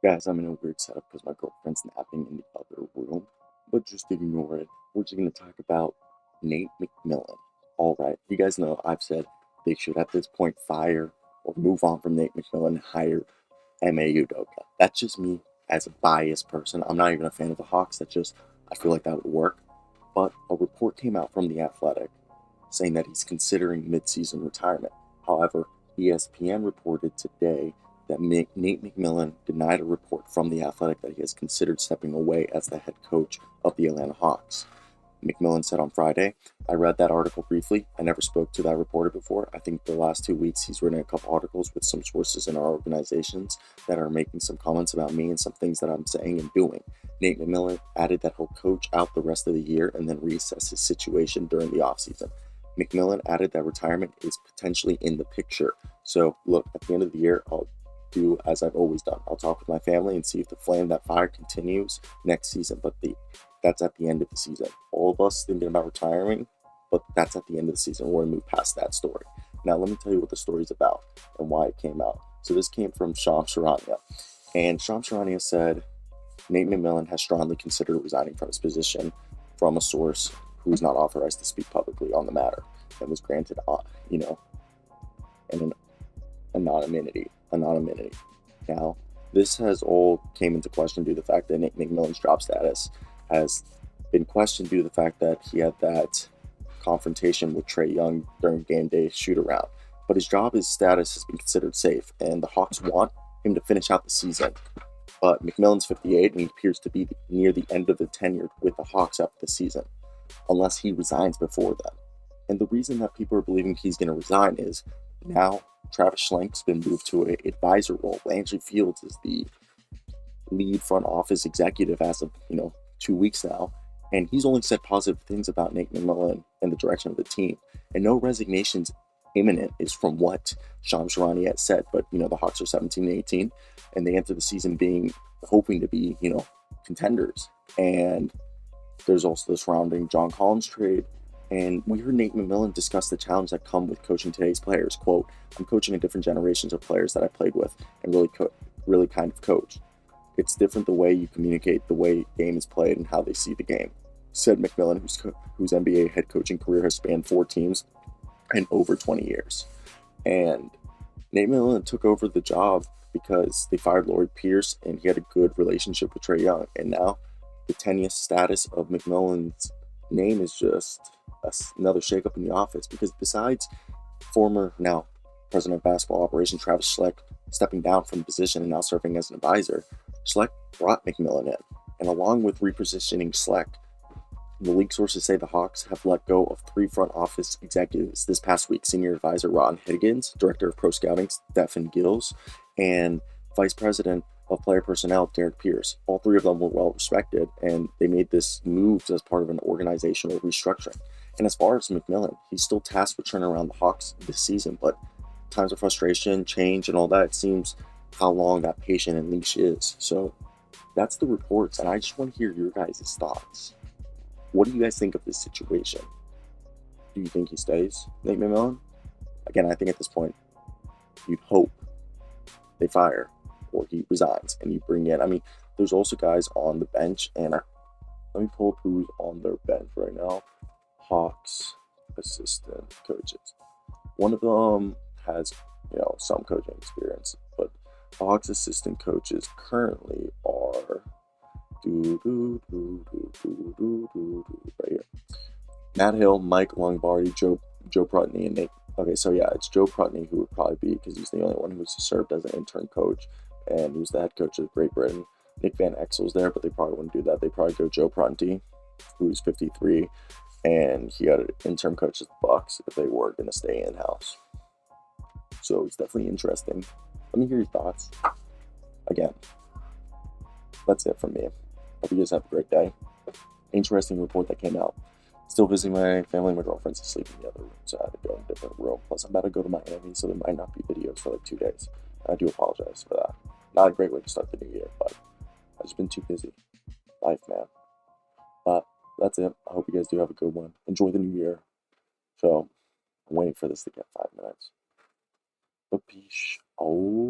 Guys, I'm in a weird setup because my girlfriend's napping in the other room, but just ignore it. We're just going to talk about Nate McMillan. All right, you guys know I've said they should at this point fire or move on from Nate McMillan and hire M.A. Udoka. That's just me as a biased person. I'm not even a fan of the Hawks. I feel like that would work. But a report came out from The Athletic saying that he's considering midseason retirement. However, ESPN reported today that Nate McMillan denied a report from The Athletic that he has considered stepping away as the head coach of the Atlanta Hawks. McMillan said on Friday, I read that article briefly. I never spoke to that reporter before. I think the last 2 weeks he's written a couple articles with some sources in our organizations that are making some comments about me and some things that I'm saying and doing. Nate McMillan added that he'll coach out the rest of the year and then reassess his situation during the offseason. McMillan added that retirement is potentially in the picture. So, look, at the end of the year, I'll do as I've always done. I'll talk with my family and see if the flame that fire continues next season. But that's at the end of the season. All of us thinking about retiring, but that's at the end of the season. We're going to move past that story. Now, let me tell you what the story's about and why it came out. So this came from Shams Charania. And Shams Charania said Nate McMillan has strongly considered resigning from his position from a source who is not authorized to speak publicly on the matter and was granted, an anonymity. Now, this has all came into question due to the fact that Nate McMillan's job status has been questioned due to the fact that he had that confrontation with Trae Young during game day shoot-around. But his status has been considered safe, and the Hawks want him to finish out the season. But McMillan's 58, and he appears to be near the end of the tenure with the Hawks after the season, unless he resigns before then. And the reason that people are believing he's going to resign is now Travis Schlenk's been moved to an advisor role. Landry Fields is the lead front office executive as of 2 weeks now, and he's only said positive things about Nate McMillan and the direction of the team. And no resignations imminent is from what Shams Charania has said. But the Hawks are 17-18, and they enter the season hoping to be contenders. And there's also the surrounding John Collins trade. And we heard Nate McMillan discuss the challenge that come with coaching today's players. Quote, I'm coaching a different generations of players that I played with and really kind of coach. It's different the way you communicate, the way game is played, and how they see the game, said McMillan, whose NBA head coaching career has spanned 4 teams and over 20 years. And Nate McMillan took over the job because they fired Lloyd Pierce, and he had a good relationship with Trae Young. And now the tenuous status of McMillan's name is just another shakeup in the office, because besides former now president of basketball operations Travis Schleck stepping down from the position and now serving as an advisor, Schleck brought McMillan in. And along with repositioning Schleck, the league sources say the Hawks have let go of 3 front office executives this past week: senior advisor Ron Higgins, director of pro scouting Stephen Gills, and vice president of player personnel Derek Pierce. All 3 of them were well respected, and they made this move as part of an organizational restructuring. And as far as McMillan, he's still tasked with turning around the Hawks this season, but times of frustration, change, and all that, it seems how long that patient and leash is. So that's the reports, and I just want to hear your guys' thoughts. What do you guys think of this situation? Do you think he stays, Nate McMillan? Again, I think at this point, you'd hope they fire or he resigns and you bring in, there's also guys on the bench, and let me pull up who's on their bench right now. Hawks assistant coaches. One of them has, some coaching experience, but the Hawks assistant coaches currently are right here. Matt Hill, Mike Lombardi, Joe Prutney, and Nate. Okay, so yeah, it's Joe Prutney who would probably be, because he's the only one who's served as an intern coach, and who's the head coach of Great Britain. Nick Van Exel's there, but they probably wouldn't do that. They probably go Joe Prunty, who's 53, and he had an interim coach at the Bucks if they were going to stay in-house. So it's definitely interesting. Let me hear your thoughts. Again, that's it from me. Hope you guys have a great day. Interesting report that came out. Still visiting my family. My girlfriend's asleep in the other room, so I had to go in a different room. Plus, I'm about to go to Miami, so there might not be videos for like 2 days. I do apologize for that. Not a great way to start the new year, but I've just been too busy. Life, man. But that's it. I hope you guys do have a good one. Enjoy the new year. So, I'm waiting for this to get 5 minutes. But peace. Oh.